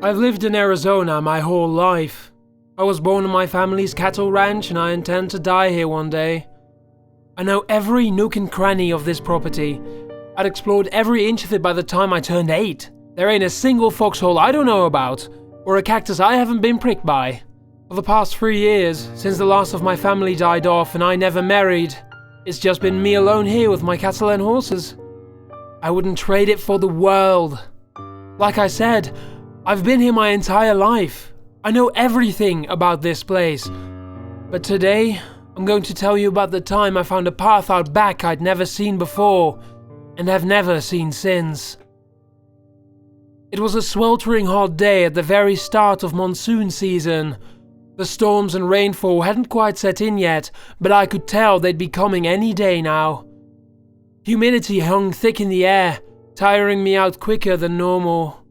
I've lived in Arizona my whole life. I was born on my family's cattle ranch and I intend to die here one day. I know every nook and cranny of this property. I'd explored every inch of it by the time I turned 8. There ain't a single foxhole I don't know about, or a cactus I haven't been pricked by. For the past 3 years, since the last of my family died off and I never married, it's just been me alone here with my cattle and horses. I wouldn't trade it for the world. Like I said, I've been here my entire life. I know everything about this place. But today, I'm going to tell you about the time I found a path out back I'd never seen before, and have never seen since. It was a sweltering hot day at the very start of monsoon season. The storms and rainfall hadn't quite set in yet, but I could tell they'd be coming any day now. Humidity hung thick in the air, tiring me out quicker than normal.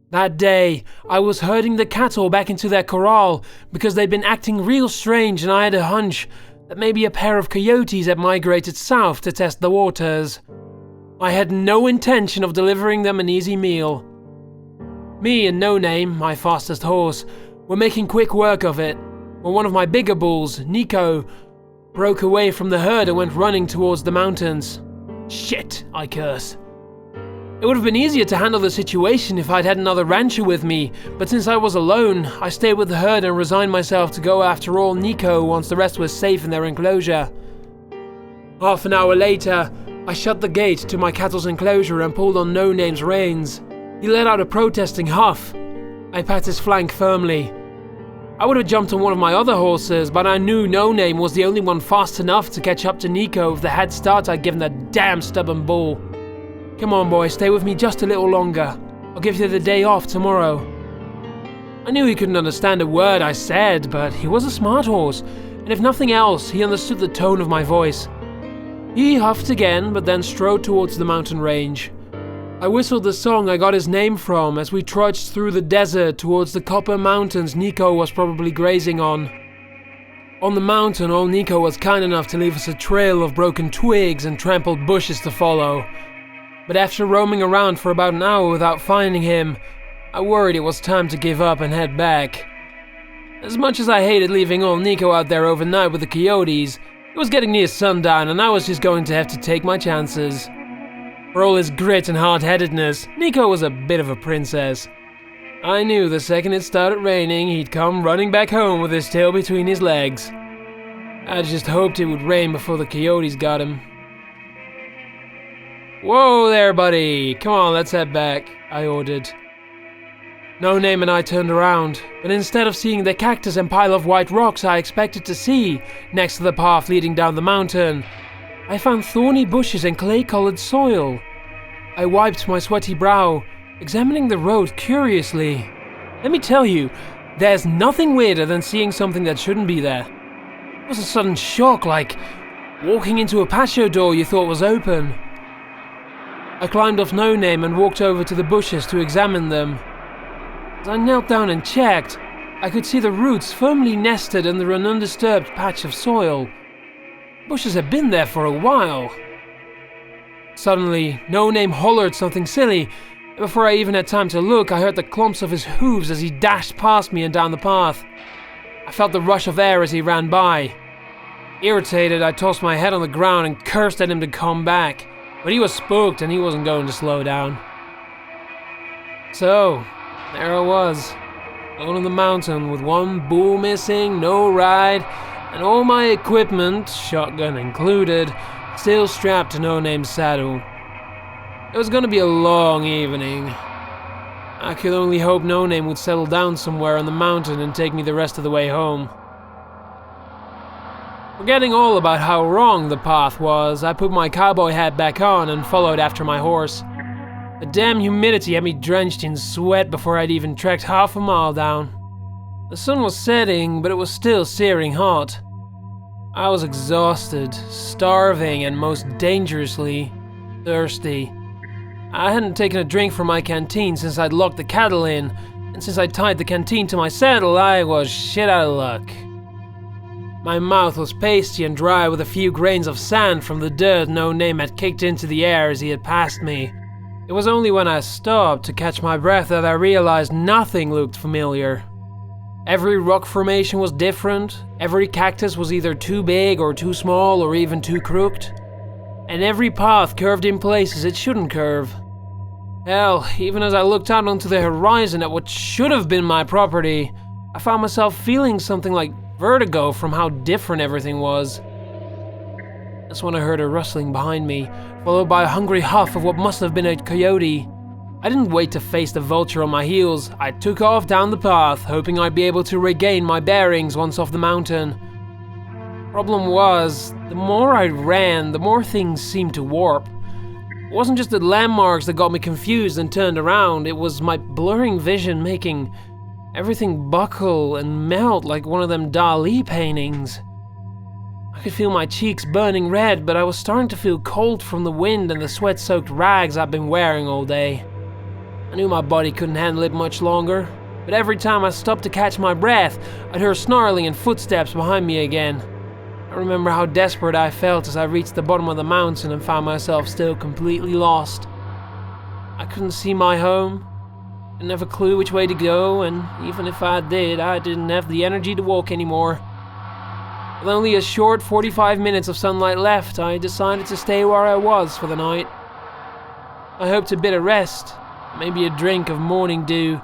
That day, I was herding the cattle back into their corral because they'd been acting real strange, and I had a hunch that maybe a pair of coyotes had migrated south to test the waters. I had no intention of delivering them an easy meal. Me and No Name, my fastest horse, were making quick work of it, when one of my bigger bulls, Nico, broke away from the herd and went running towards the mountains. Shit, I cursed. It would have been easier to handle the situation if I'd had another rancher with me, but since I was alone, I stayed with the herd and resigned myself to go after all Nico once the rest was safe in their enclosure. Half an hour later, I shut the gate to my cattle's enclosure and pulled on No Name's reins. He let out a protesting huff. I pat his flank firmly. I would have jumped on one of my other horses, but I knew No Name was the only one fast enough to catch up to Nico with the head start I'd given that damn stubborn bull. Come on, boy, stay with me just a little longer. I'll give you the day off tomorrow. I knew he couldn't understand a word I said, but he was a smart horse, and if nothing else, he understood the tone of my voice. He huffed again, but then strode towards the mountain range. I whistled the song I got his name from as we trudged through the desert towards the copper mountains Nico was probably grazing on. On the mountain, old Nico was kind enough to leave us a trail of broken twigs and trampled bushes to follow. But after roaming around for about an hour without finding him, I worried it was time to give up and head back. As much as I hated leaving old Nico out there overnight with the coyotes, it was getting near sundown and I was just going to have to take my chances. For all his grit and hard-headedness, Nico was a bit of a princess. I knew the second it started raining, he'd come running back home with his tail between his legs. I just hoped it would rain before the coyotes got him. Whoa there, buddy! Come on, let's head back, I ordered. No Name and I turned around, but instead of seeing the cactus and pile of white rocks I expected to see next to the path leading down the mountain, I found thorny bushes and clay-colored soil. I wiped my sweaty brow, examining the road curiously. Let me tell you, there's nothing weirder than seeing something that shouldn't be there. It was a sudden shock, like walking into a patio door you thought was open. I climbed off No Name and walked over to the bushes to examine them. As I knelt down and checked, I could see the roots firmly nested under an undisturbed patch of soil. Bushes had been there for a while. Suddenly, No Name hollered something silly. Before I even had time to look, I heard the clumps of his hooves as he dashed past me and down the path. I felt the rush of air as he ran by. Irritated, I tossed my head on the ground and cursed at him to come back, but he was spooked and he wasn't going to slow down. So, there I was, alone on the mountain with one bull missing, no ride, and all my equipment, shotgun included, still strapped to No Name's saddle. It was going to be a long evening. I could only hope No Name would settle down somewhere on the mountain and take me the rest of the way home. Forgetting all about how wrong the path was, I put my cowboy hat back on and followed after my horse. The damn humidity had me drenched in sweat before I'd even trekked half a mile down. The sun was setting, but it was still searing hot. I was exhausted, starving, and most dangerously thirsty. I hadn't taken a drink from my canteen since I'd locked the cattle in, and since I'd tied the canteen to my saddle, I was shit out of luck. My mouth was pasty and dry with a few grains of sand from the dirt No Name had kicked into the air as he had passed me. It It was only when I stopped to catch my breath that I realized nothing looked familiar. Every rock formation was different, every cactus was either too big or too small or even too crooked, and every path curved in places it shouldn't curve. Hell, even as I looked out onto the horizon at what should have been my property, I found myself feeling something like vertigo from how different everything was. That's when I heard a rustling behind me, followed by a hungry huff of what must have been a coyote. I didn't wait to face the vulture on my heels. I took off down the path, hoping I'd be able to regain my bearings once off the mountain. Problem was, the more I ran, the more things seemed to warp. It wasn't just the landmarks that got me confused and turned around, it was my blurring vision making everything buckle and melt like one of them Dali paintings. I could feel my cheeks burning red, but I was starting to feel cold from the wind and the sweat-soaked rags I'd been wearing all day. I knew my body couldn't handle it much longer, but every time I stopped to catch my breath, I'd hear snarling and footsteps behind me again. I remember how desperate I felt as I reached the bottom of the mountain and found myself still completely lost. I couldn't see my home, didn't have a clue which way to go, and even if I did, I didn't have the energy to walk anymore. With only a short 45 minutes of sunlight left, I decided to stay where I was for the night. I hoped a bit of rest, maybe a drink of morning dew,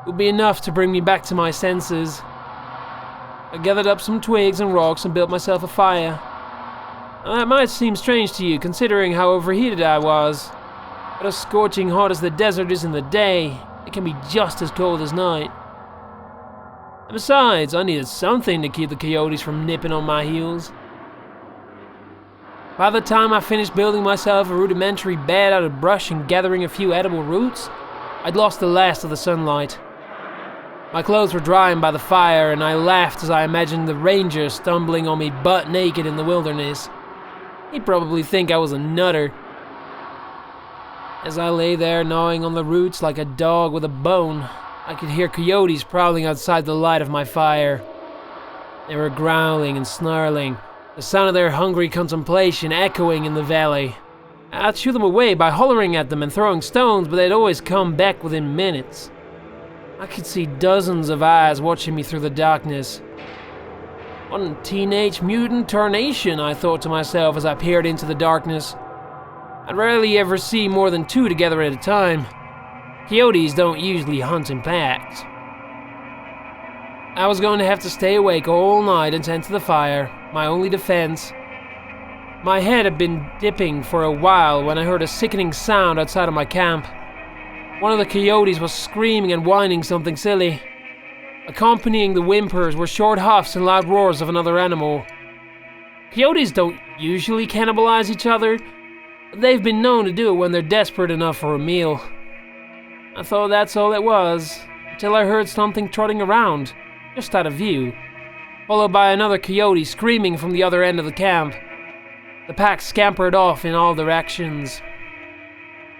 would be enough to bring me back to my senses. I gathered up some twigs and rocks and built myself a fire. Now, that might seem strange to you, considering how overheated I was, but as scorching hot as the desert is in the day, it can be just as cold as night. And besides, I needed something to keep the coyotes from nipping on my heels. By the time I finished building myself a rudimentary bed out of brush and gathering a few edible roots, I'd lost the last of the sunlight. My clothes were drying by the fire, and I laughed as I imagined the ranger stumbling on me butt naked in the wilderness. He'd probably think I was a nutter. As I lay there gnawing on the roots like a dog with a bone, I could hear coyotes prowling outside the light of my fire. They were growling and snarling, the sound of their hungry contemplation echoing in the valley. I'd shoo them away by hollering at them and throwing stones, but they'd always come back within minutes. I could see dozens of eyes watching me through the darkness. What a teenage mutant tarnation, I thought to myself as I peered into the darkness. I'd rarely ever see more than two together at a time. Coyotes don't usually hunt in packs. I was going to have to stay awake all night and tend to the fire, my only defense. My head had been dipping for a while when I heard a sickening sound outside of my camp. One of the coyotes was screaming and whining something silly. Accompanying the whimpers were short huffs and loud roars of another animal. Coyotes don't usually cannibalize each other, but they've been known to do it when they're desperate enough for a meal. I thought that's all it was, until I heard something trotting around, just out of view, followed by another coyote screaming from the other end of the camp. The pack scampered off in all directions.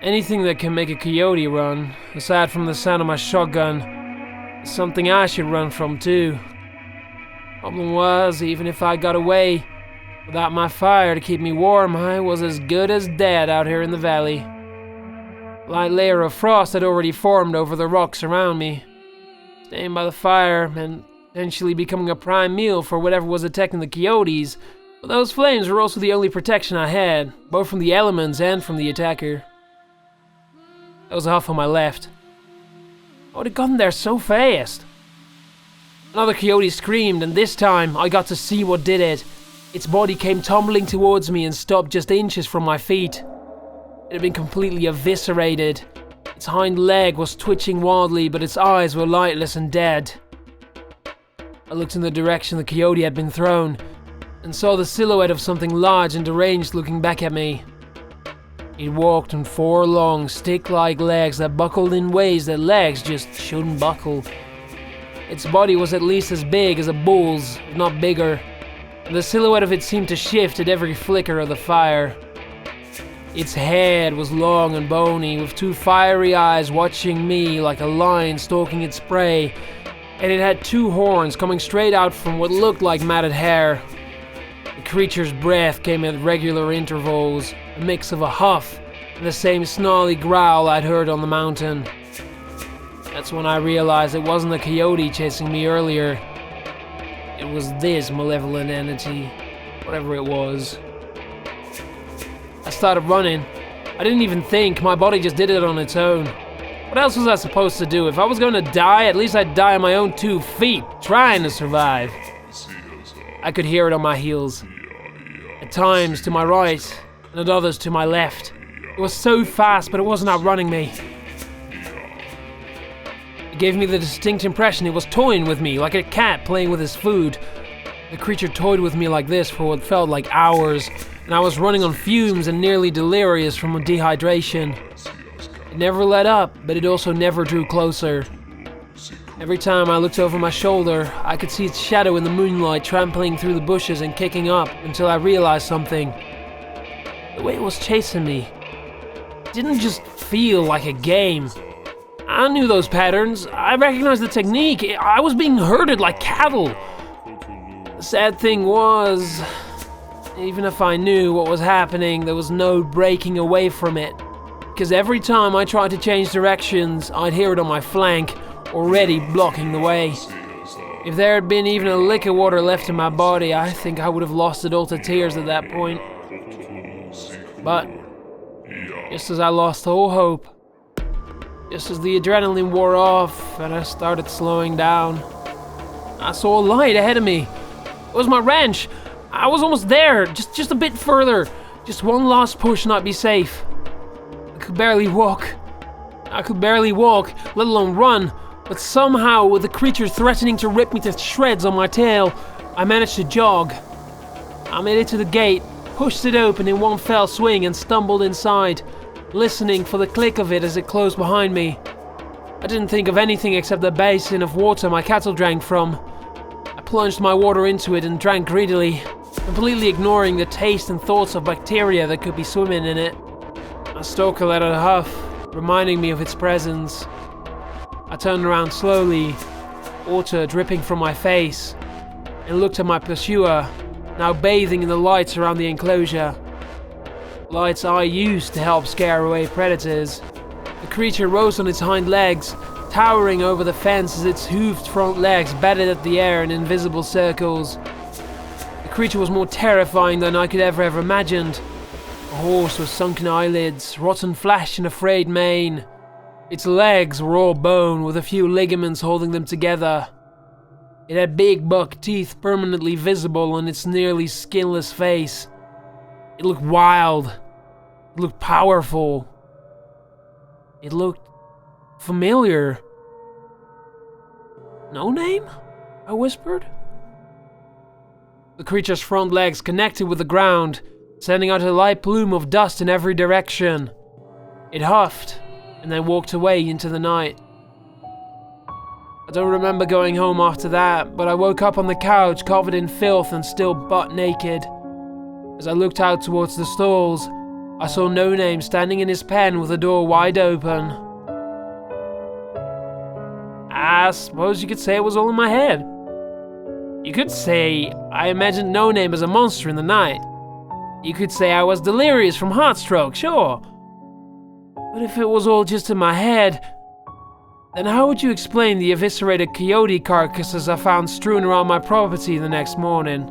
Anything that can make a coyote run, aside from the sound of my shotgun, is something I should run from too. Problem was, even if I got away, without my fire to keep me warm, I was as good as dead out here in the valley. A light layer of frost had already formed over the rocks around me. Staying by the fire and potentially becoming a prime meal for whatever was attacking the coyotes, but those flames were also the only protection I had, both from the elements and from the attacker. There was a huff on my left. How had it gotten there so fast? Another coyote screamed, and this time I got to see what did it. Its body came tumbling towards me and stopped just inches from my feet. It had been completely eviscerated. Its hind leg was twitching wildly, but its eyes were lightless and dead. I looked in the direction the coyote had been thrown, and saw the silhouette of something large and deranged looking back at me. It walked on four long, stick-like legs that buckled in ways that legs just shouldn't buckle. Its body was at least as big as a bull's, if not bigger, and the silhouette of it seemed to shift at every flicker of the fire. Its head was long and bony, with two fiery eyes watching me like a lion stalking its prey, and it had two horns coming straight out from what looked like matted hair. The creature's breath came at regular intervals, a mix of a huff and the same snarly growl I'd heard on the mountain. That's when I realized it wasn't the coyote chasing me earlier. It was this malevolent entity, whatever it was. I started running. I didn't even think, my body just did it on its own. What else was I supposed to do? If I was going to die, at least I'd die on my own 2 feet, trying to survive. I could hear it on my heels. At times to my right, and at others to my left. It was so fast, but it wasn't outrunning me. It gave me the distinct impression it was toying with me, like a cat playing with his food. The creature toyed with me like this for what felt like hours, and I was running on fumes and nearly delirious from dehydration. It never let up, but it also never drew closer. Every time I looked over my shoulder, I could see its shadow in the moonlight trampling through the bushes and kicking up until I realized something. The way it was chasing me didn't just feel like a game. I knew those patterns. I recognized the technique. I was being herded like cattle. The sad thing was, even if I knew what was happening, there was no breaking away from it. Because every time I tried to change directions, I'd hear it on my flank, already blocking the way. If there had been even a lick of water left in my body, I think I would have lost it all to tears at that point. But just as I lost all hope, just as the adrenaline wore off and I started slowing down, I saw a light ahead of me. It was my ranch. I was almost there, just a bit further. Just one last push and I'd be safe. I could barely walk, let alone run. But somehow, with the creature threatening to rip me to shreds on my tail, I managed to jog. I made it to the gate, pushed it open in one fell swing and stumbled inside, listening for the click of it as it closed behind me. I didn't think of anything except the basin of water my cattle drank from. I plunged my water into it and drank greedily, completely ignoring the taste and thoughts of bacteria that could be swimming in it. My stalker let out a huff, reminding me of its presence. I turned around slowly, water dripping from my face, and looked at my pursuer, now bathing in the lights around the enclosure. Lights I used to help scare away predators. The creature rose on its hind legs, towering over the fence as its hooved front legs batted at the air in invisible circles. The creature was more terrifying than I could ever have imagined. A horse with sunken eyelids, rotten flesh and a frayed mane. Its legs were all bone, with a few ligaments holding them together. It had big buck teeth permanently visible on its nearly skinless face. It looked wild. It looked powerful. It looked familiar. No name? I whispered. The creature's front legs connected with the ground, sending out a light plume of dust in every direction. It huffed, and then walked away into the night. I don't remember going home after that, but I woke up on the couch covered in filth and still butt naked. As I looked out towards the stalls, I saw No Name standing in his pen with the door wide open. I suppose you could say it was all in my head. You could say I imagined No Name as a monster in the night. You could say I was delirious from heart stroke, sure. But if it was all just in my head, then how would you explain the eviscerated coyote carcasses I found strewn around my property the next morning?